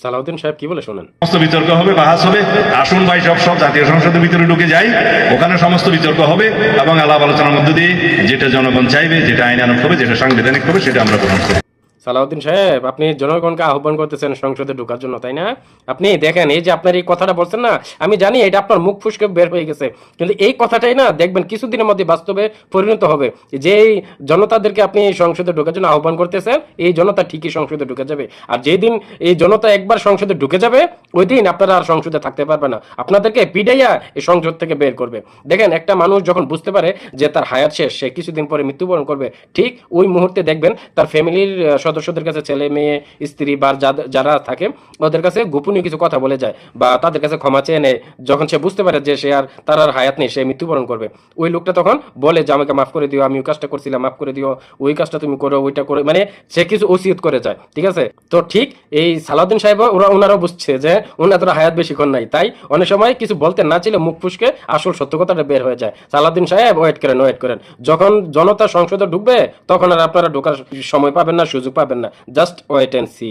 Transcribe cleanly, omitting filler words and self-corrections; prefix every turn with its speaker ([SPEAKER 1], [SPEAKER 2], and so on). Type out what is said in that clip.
[SPEAKER 1] সালাউদ্দিন সাহেব কি বলে শোনেন।
[SPEAKER 2] সমস্ত বিতর্ক হবে, বাহাস হবে। আসুন ভাই, সব জাতীয় সংসদের ভিতরে ঢুকে যাই, ওখানে সমস্ত বিতর্ক হবে এবং আলাপ আলোচনার মধ্যে দিয়ে যেটা জনগণ চাইবে, যেটা আইনানুগ হবে, যেটা সাংবিধানিক হবে, সেটা আমরা গ্রহণ করি।
[SPEAKER 1] সালাউদ্দিন সাহেব, আপনি জনগণকে আহ্বান করতেছেন সংসদে ঢোকার জন্য, তাই না? আপনি দেখেন, এই যে আপনার এই কথাটা বলছেন না, আমি জানি এটা আপনার মুখ ফুসকে বের হয়ে গেছে, কিন্তু এই কথাটাই না দেখবেন কিছুদিনের মধ্যে বাস্তবে পরিণত হবে। যে এই জনতাদেরকে আপনি সংসদে ঢোকার জন্য আহ্বান করতেছেন, এই জনতা ঠিকই সংসদে ঢুকে যাবে। আর যেই দিন এই জনতা একবার সংসদে ঢুকে যাবে, ওই দিন আপনারা আর সংসদে থাকতে পারবে না, আপনাদেরকে পিটাইয়া এই সংসদ থেকে বের করবে। দেখেন, একটা মানুষ যখন বুঝতে পারে যে তার হায়াত শেষ, সে কিছুদিন পরে মৃত্যুবরণ করবে, ঠিক ওই মুহূর্তে দেখবেন তার ফ্যামিলির সদস্যদের কাছে, ছেলে মেয়ে স্ত্রী বা যারা থাকে ওদের কাছে গোপনীয় কিছু কথা বলে যায় বা তাদের কাছে ক্ষমা চেয়ে নেয়। যখন সে বুঝতে পারে যে সে আর তার আর হায়াত নেই, সে মৃত্যুবরণ করবে, ওই লোকটা তখন বলে যে আমাকে মাফ করে দিও, আমি ওই কাজটা করছিলাম, মাফ করে দিও, ওই কাজটা তুমি করো, ওইটা করো, মানে সে কিছু ওসিয়ত করে যায়। ঠিক আছে? তো ঠিক এই সালাউদ্দিন সাহেব ওনারাও বুঝছে যে ওনাদের হায়াত বেশিক্ষণ নাই, তাই অনেক সময় কিছু বলতে না ছিল মুখ ফুসকে আসল সত্য কথাটা বের হয়ে যায়। সালাউদ্দিন সাহেব ওয়েট করেন, ওয়েট করেন, যখন জনতা সংসদে ঢুকবে তখন আর আপনারা ঢোকার সময় পাবেন না, সুযোগ পাবেন না। Just wait and C.